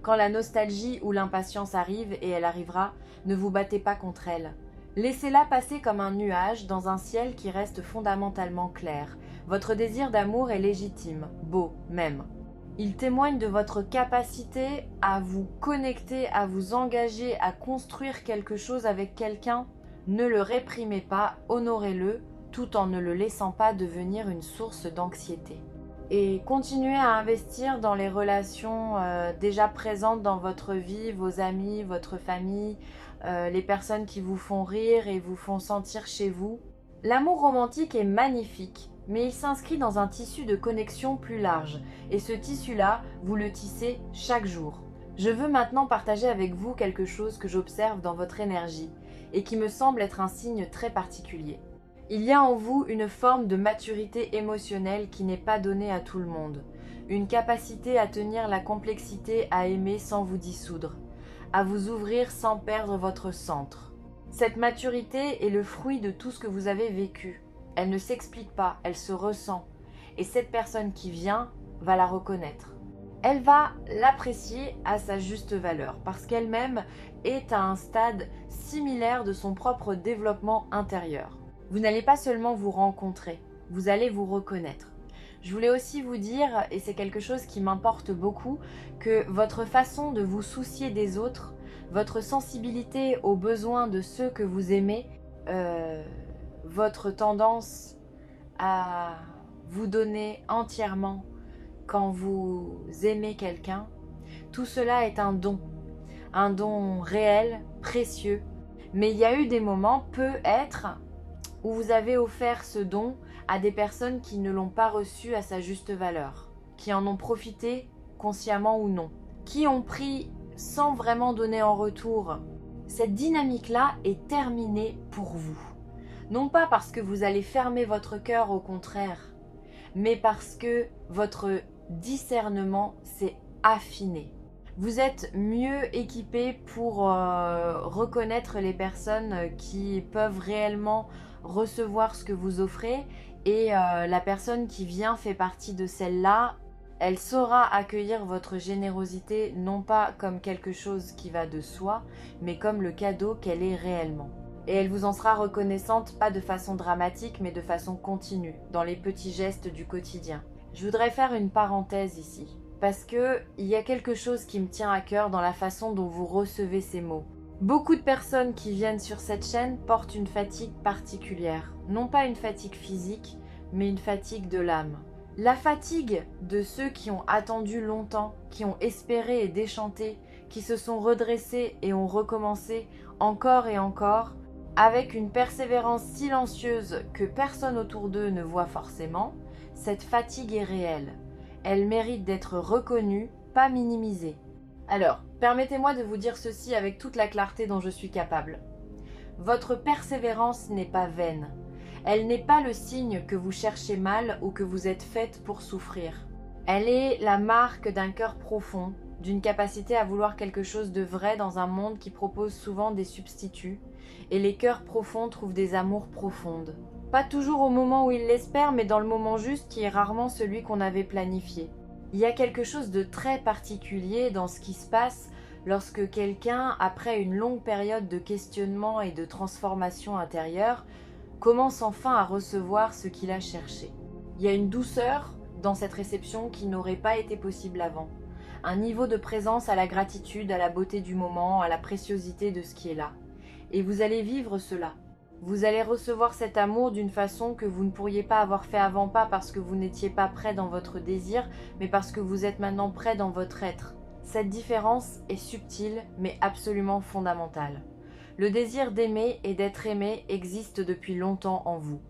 Quand la nostalgie ou l'impatience arrive, et elle arrivera, ne vous battez pas contre elle. Laissez-la passer comme un nuage dans un ciel qui reste fondamentalement clair. Votre désir d'amour est légitime, beau même. Il témoigne de votre capacité à vous connecter, à vous engager, à construire quelque chose avec quelqu'un. Ne le réprimez pas, honorez-le, tout en ne le laissant pas devenir une source d'anxiété. Et continuez à investir dans les relations déjà présentes dans votre vie, vos amis, votre famille, les personnes qui vous font rire et vous font sentir chez vous. L'amour romantique est magnifique, mais il s'inscrit dans un tissu de connexion plus large, et ce tissu-là, vous le tissez chaque jour. Je veux maintenant partager avec vous quelque chose que j'observe dans votre énergie, et qui me semble être un signe très particulier. Il y a en vous une forme de maturité émotionnelle qui n'est pas donnée à tout le monde, une capacité à tenir la complexité, à aimer sans vous dissoudre, à vous ouvrir sans perdre votre centre. Cette maturité est le fruit de tout ce que vous avez vécu. Elle ne s'explique pas, elle se ressent. Et cette personne qui vient va la reconnaître. Elle va l'apprécier à sa juste valeur, parce qu'elle-même est à un stade similaire de son propre développement intérieur. Vous n'allez pas seulement vous rencontrer, vous allez vous reconnaître. Je voulais aussi vous dire, et c'est quelque chose qui m'importe beaucoup, que votre façon de vous soucier des autres, votre sensibilité aux besoins de ceux que vous aimez, votre tendance à vous donner entièrement quand vous aimez quelqu'un, tout cela est un don réel, précieux. Mais il y a eu des moments, peut-être, où vous avez offert ce don à des personnes qui ne l'ont pas reçu à sa juste valeur, qui en ont profité consciemment ou non, qui ont pris sans vraiment donner en retour. Cette dynamique-là est terminée pour vous. Non pas parce que vous allez fermer votre cœur, au contraire, mais parce que votre discernement s'est affiné. Vous êtes mieux équipé pour reconnaître les personnes qui peuvent réellement recevoir ce que vous offrez, et la personne qui vient fait partie de celle-là. Elle saura accueillir votre générosité non pas comme quelque chose qui va de soi, mais comme le cadeau qu'elle est réellement. Et elle vous en sera reconnaissante, pas de façon dramatique, mais de façon continue, dans les petits gestes du quotidien. Je voudrais faire une parenthèse ici, parce que il y a quelque chose qui me tient à cœur dans la façon dont vous recevez ces mots. Beaucoup de personnes qui viennent sur cette chaîne portent une fatigue particulière. Non pas une fatigue physique, mais une fatigue de l'âme. La fatigue de ceux qui ont attendu longtemps, qui ont espéré et déchanté, qui se sont redressés et ont recommencé encore et encore, avec une persévérance silencieuse que personne autour d'eux ne voit forcément, cette fatigue est réelle. Elle mérite d'être reconnue, pas minimisée. Alors, permettez-moi de vous dire ceci avec toute la clarté dont je suis capable. Votre persévérance n'est pas vaine. Elle n'est pas le signe que vous cherchez mal ou que vous êtes faite pour souffrir. Elle est la marque d'un cœur profond, d'une capacité à vouloir quelque chose de vrai dans un monde qui propose souvent des substituts, et les cœurs profonds trouvent des amours profondes. Pas toujours au moment où ils l'espèrent, mais dans le moment juste qui est rarement celui qu'on avait planifié. Il y a quelque chose de très particulier dans ce qui se passe lorsque quelqu'un, après une longue période de questionnement et de transformation intérieure, commence enfin à recevoir ce qu'il a cherché. Il y a une douceur dans cette réception qui n'aurait pas été possible avant. Un niveau de présence à la gratitude, à la beauté du moment, à la préciosité de ce qui est là. Et vous allez vivre cela. Vous allez recevoir cet amour d'une façon que vous ne pourriez pas avoir fait avant, pas parce que vous n'étiez pas prêt dans votre désir, mais parce que vous êtes maintenant prêt dans votre être. Cette différence est subtile, mais absolument fondamentale. Le désir d'aimer et d'être aimé existe depuis longtemps en vous.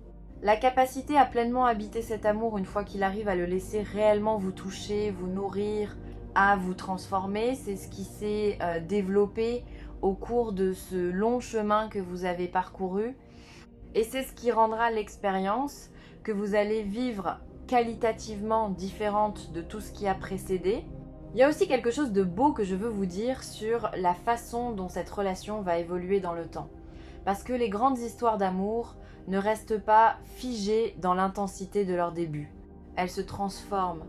La capacité à pleinement habiter cet amour une fois qu'il arrive à le laisser réellement vous toucher, vous nourrir, à vous transformer, c'est ce qui s'est développé au cours de ce long chemin que vous avez parcouru. Et c'est ce qui rendra l'expérience que vous allez vivre qualitativement différente de tout ce qui a précédé. Il y a aussi quelque chose de beau que je veux vous dire sur la façon dont cette relation va évoluer dans le temps. Parce que les grandes histoires d'amour ne restent pas figées dans l'intensité de leur début. Elles se transforment,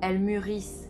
elles mûrissent.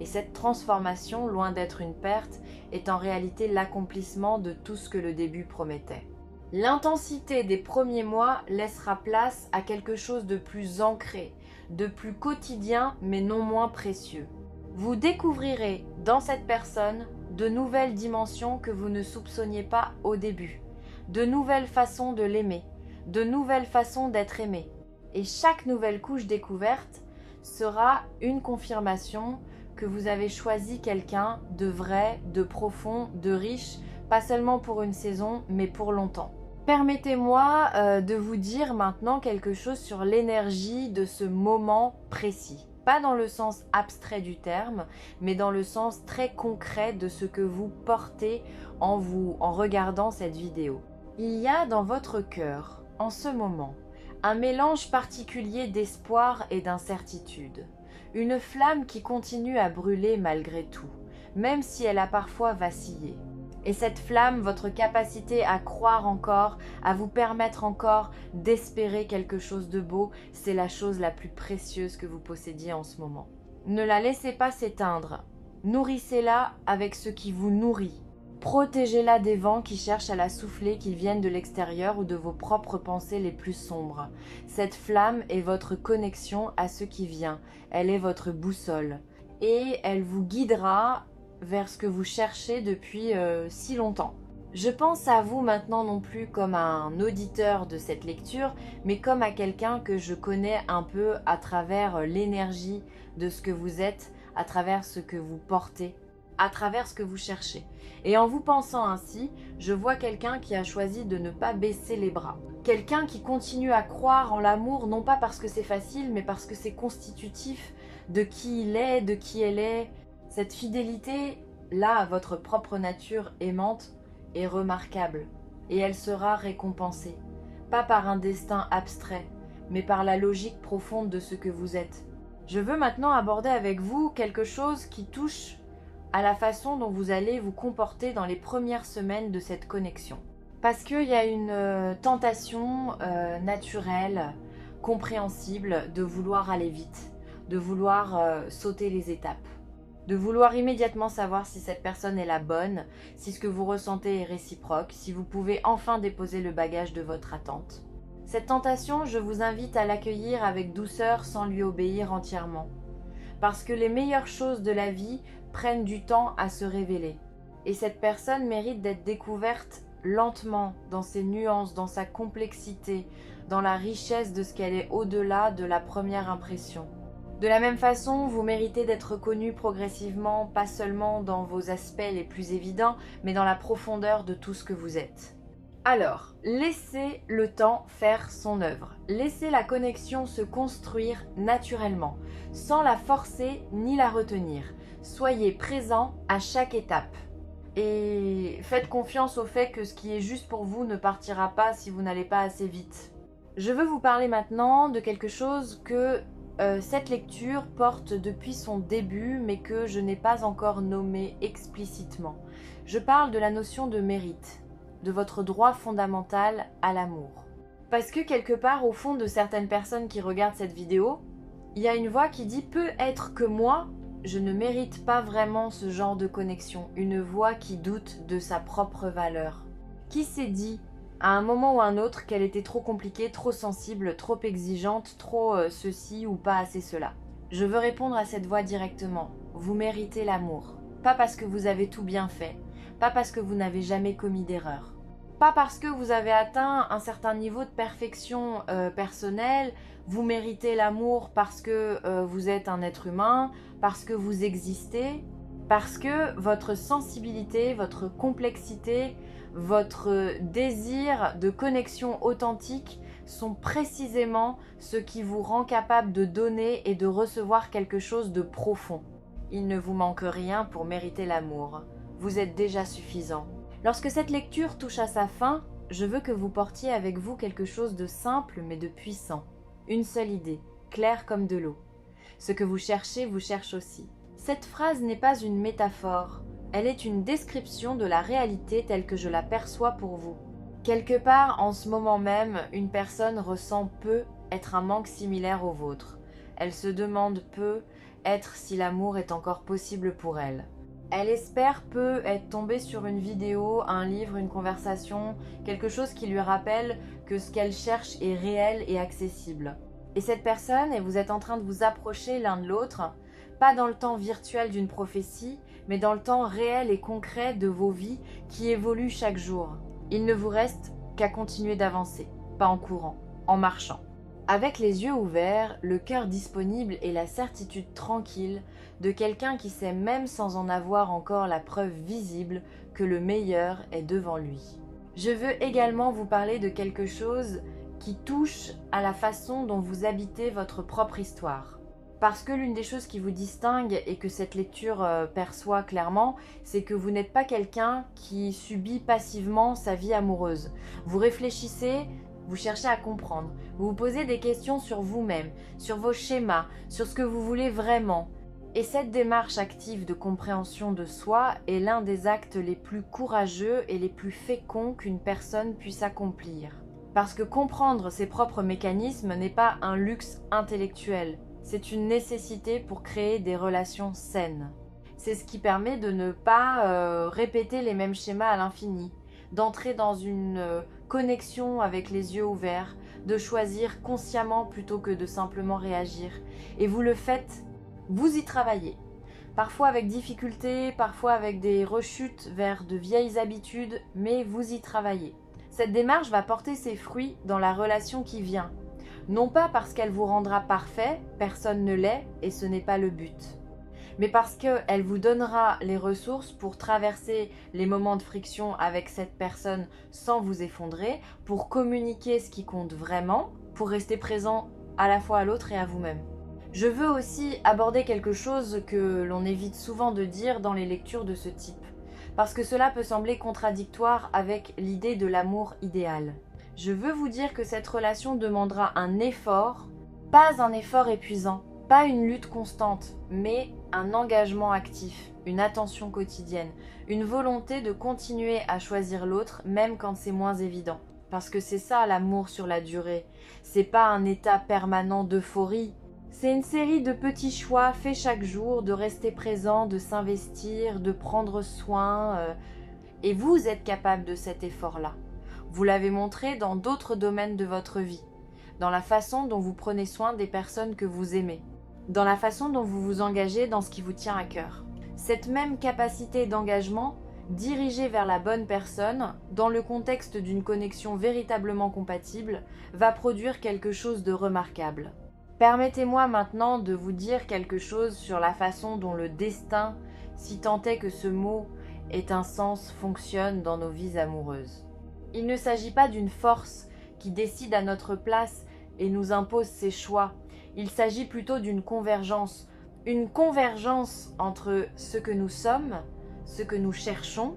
Et cette transformation, loin d'être une perte, est en réalité l'accomplissement de tout ce que le début promettait. L'intensité des premiers mois laissera place à quelque chose de plus ancré, de plus quotidien mais non moins précieux. Vous découvrirez dans cette personne de nouvelles dimensions que vous ne soupçonniez pas au début, de nouvelles façons de l'aimer, de nouvelles façons d'être aimé. Et chaque nouvelle couche découverte sera une confirmation que vous avez choisi quelqu'un de vrai, de profond, de riche, pas seulement pour une saison, mais pour longtemps. Permettez-moi de vous dire maintenant quelque chose sur l'énergie de ce moment précis. Pas dans le sens abstrait du terme, mais dans le sens très concret de ce que vous portez en regardant cette vidéo. Il y a dans votre cœur, en ce moment, un mélange particulier d'espoir et d'incertitude. Une flamme qui continue à brûler malgré tout, même si elle a parfois vacillé. Et cette flamme, votre capacité à croire encore, à vous permettre encore d'espérer quelque chose de beau, c'est la chose la plus précieuse que vous possédiez en ce moment. Ne la laissez pas s'éteindre. Nourrissez-la avec ce qui vous nourrit. Protégez-la des vents qui cherchent à la souffler, qu'ils viennent de l'extérieur ou de vos propres pensées les plus sombres. Cette flamme est votre connexion à ce qui vient. Elle est votre boussole. Et elle vous guidera vers ce que vous cherchez depuis si longtemps. Je pense à vous maintenant non plus comme à un auditeur de cette lecture, mais comme à quelqu'un que je connais un peu à travers l'énergie de ce que vous êtes, à travers ce que vous portez, à travers ce que vous cherchez. Et en vous pensant ainsi, je vois quelqu'un qui a choisi de ne pas baisser les bras. Quelqu'un qui continue à croire en l'amour, non pas parce que c'est facile, mais parce que c'est constitutif de qui il est, de qui elle est. Cette fidélité-là à votre propre nature aimante est remarquable. Et elle sera récompensée. Pas par un destin abstrait, mais par la logique profonde de ce que vous êtes. Je veux maintenant aborder avec vous quelque chose qui touche à la façon dont vous allez vous comporter dans les premières semaines de cette connexion. Parce qu'il y a une tentation naturelle, compréhensible, de vouloir aller vite, de vouloir sauter les étapes, de vouloir immédiatement savoir si cette personne est la bonne, si ce que vous ressentez est réciproque, si vous pouvez enfin déposer le bagage de votre attente. Cette tentation, je vous invite à l'accueillir avec douceur sans lui obéir entièrement. Parce que les meilleures choses de la vie prennent du temps à se révéler. Et cette personne mérite d'être découverte lentement, dans ses nuances, dans sa complexité, dans la richesse de ce qu'elle est au-delà de la première impression. De la même façon, vous méritez d'être reconnu progressivement, pas seulement dans vos aspects les plus évidents, mais dans la profondeur de tout ce que vous êtes. Alors, laissez le temps faire son œuvre. Laissez la connexion se construire naturellement, sans la forcer ni la retenir. Soyez présent à chaque étape. Et faites confiance au fait que ce qui est juste pour vous ne partira pas si vous n'allez pas assez vite. Je veux vous parler maintenant de quelque chose que cette lecture porte depuis son début, mais que je n'ai pas encore nommé explicitement. Je parle de la notion de mérite, de votre droit fondamental à l'amour. Parce que quelque part, au fond de certaines personnes qui regardent cette vidéo, il y a une voix qui dit « peut être que moi, je ne mérite pas vraiment ce genre de connexion », une voix qui doute de sa propre valeur. Qui s'est dit à un moment ou un autre qu'elle était trop compliquée, trop sensible, trop exigeante, trop ceci ou pas assez cela. Je veux répondre à cette voix directement. Vous méritez l'amour. Pas parce que vous avez tout bien fait, pas parce que vous n'avez jamais commis d'erreur. Pas parce que vous avez atteint un certain niveau de perfection personnelle, vous méritez l'amour parce que vous êtes un être humain, parce que vous existez, parce que votre sensibilité, votre complexité, votre désir de connexion authentique sont précisément ce qui vous rend capable de donner et de recevoir quelque chose de profond. Il ne vous manque rien pour mériter l'amour. Vous êtes déjà suffisant. Lorsque cette lecture touche à sa fin, je veux que vous portiez avec vous quelque chose de simple mais de puissant. Une seule idée, claire comme de l'eau. Ce que vous cherchez vous cherche aussi. Cette phrase n'est pas une métaphore, elle est une description de la réalité telle que je la perçois pour vous. Quelque part, en ce moment même, une personne ressent peu être un manque similaire au vôtre. Elle se demande peu être si l'amour est encore possible pour elle. Elle espère peu être tombée sur une vidéo, un livre, une conversation, quelque chose qui lui rappelle que ce qu'elle cherche est réel et accessible. Et cette personne, et vous êtes en train de vous approcher l'un de l'autre, pas dans le temps virtuel d'une prophétie, mais dans le temps réel et concret de vos vies qui évoluent chaque jour. Il ne vous reste qu'à continuer d'avancer, pas en courant, en marchant. Avec les yeux ouverts, le cœur disponible et la certitude tranquille de quelqu'un qui sait même sans en avoir encore la preuve visible que le meilleur est devant lui. Je veux également vous parler de quelque chose qui touche à la façon dont vous habitez votre propre histoire. Parce que l'une des choses qui vous distingue et que cette lecture perçoit clairement, c'est que vous n'êtes pas quelqu'un qui subit passivement sa vie amoureuse. Vous réfléchissez, vous cherchez à comprendre, vous vous posez des questions sur vous-même, sur vos schémas, sur ce que vous voulez vraiment. Et cette démarche active de compréhension de soi est l'un des actes les plus courageux et les plus féconds qu'une personne puisse accomplir. Parce que comprendre ses propres mécanismes n'est pas un luxe intellectuel, c'est une nécessité pour créer des relations saines. C'est ce qui permet de ne pas répéter les mêmes schémas à l'infini, d'entrer dans une connexion avec les yeux ouverts, de choisir consciemment plutôt que de simplement réagir. Et vous le faites, vous y travaillez. Parfois avec difficulté, parfois avec des rechutes vers de vieilles habitudes, mais vous y travaillez. Cette démarche va porter ses fruits dans la relation qui vient. Non pas parce qu'elle vous rendra parfait, personne ne l'est et ce n'est pas le but. Mais parce qu'elle vous donnera les ressources pour traverser les moments de friction avec cette personne sans vous effondrer, pour communiquer ce qui compte vraiment, pour rester présent à la fois à l'autre et à vous-même. Je veux aussi aborder quelque chose que l'on évite souvent de dire dans les lectures de ce type, parce que cela peut sembler contradictoire avec l'idée de l'amour idéal. Je veux vous dire que cette relation demandera un effort, pas un effort épuisant, pas une lutte constante, mais un engagement actif, une attention quotidienne, une volonté de continuer à choisir l'autre même quand c'est moins évident. Parce que c'est ça l'amour sur la durée, c'est pas un état permanent d'euphorie, c'est une série de petits choix faits chaque jour, de rester présent, de s'investir, de prendre soin, et vous êtes capable de cet effort-là. Vous l'avez montré dans d'autres domaines de votre vie, dans la façon dont vous prenez soin des personnes que vous aimez, dans la façon dont vous vous engagez dans ce qui vous tient à cœur. Cette même capacité d'engagement, dirigée vers la bonne personne, dans le contexte d'une connexion véritablement compatible, va produire quelque chose de remarquable. Permettez-moi maintenant de vous dire quelque chose sur la façon dont le destin, si tant est que ce mot ait un sens, fonctionne dans nos vies amoureuses. Il ne s'agit pas d'une force qui décide à notre place et nous impose ses choix. Il s'agit plutôt d'une convergence entre ce que nous sommes, ce que nous cherchons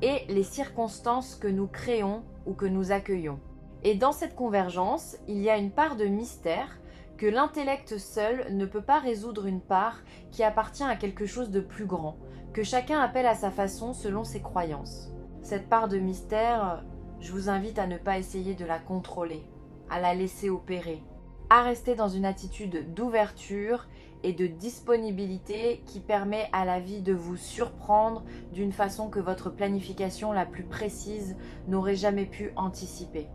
et les circonstances que nous créons ou que nous accueillons. Et dans cette convergence, il y a une part de mystère que l'intellect seul ne peut pas résoudre, une part qui appartient à quelque chose de plus grand, que chacun appelle à sa façon selon ses croyances. Cette part de mystère, je vous invite à ne pas essayer de la contrôler, à la laisser opérer, à rester dans une attitude d'ouverture et de disponibilité qui permet à la vie de vous surprendre d'une façon que votre planification la plus précise n'aurait jamais pu anticiper.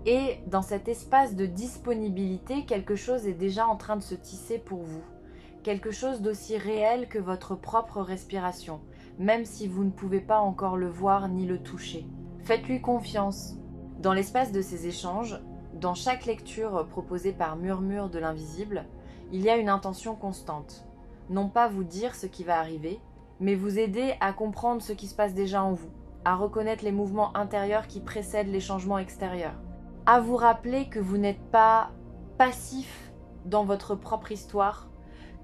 Et dans cet espace de disponibilité, quelque chose est déjà en train de se tisser pour vous. quelque chose d'aussi réel que votre propre respiration, même si vous ne pouvez pas encore le voir ni le toucher. Faites-lui confiance. Dans l'espace de ces échanges, dans chaque lecture proposée par Murmure de l'Invisible, il y a une intention constante. Non pas vous dire ce qui va arriver, mais vous aider à comprendre ce qui se passe déjà en vous, à reconnaître les mouvements intérieurs qui précèdent les changements extérieurs, à vous rappeler que vous n'êtes pas passif dans votre propre histoire,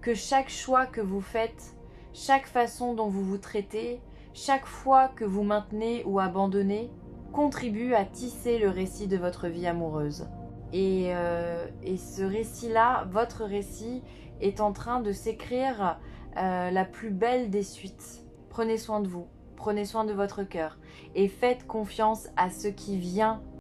que chaque choix que vous faites, chaque façon dont vous vous traitez, chaque fois que vous maintenez ou abandonnez, contribue à tisser le récit de votre vie amoureuse. Et ce récit-là, votre récit, est en train de s'écrire la plus belle des suites. Prenez soin de vous, prenez soin de votre cœur et faites confiance à ce qui vient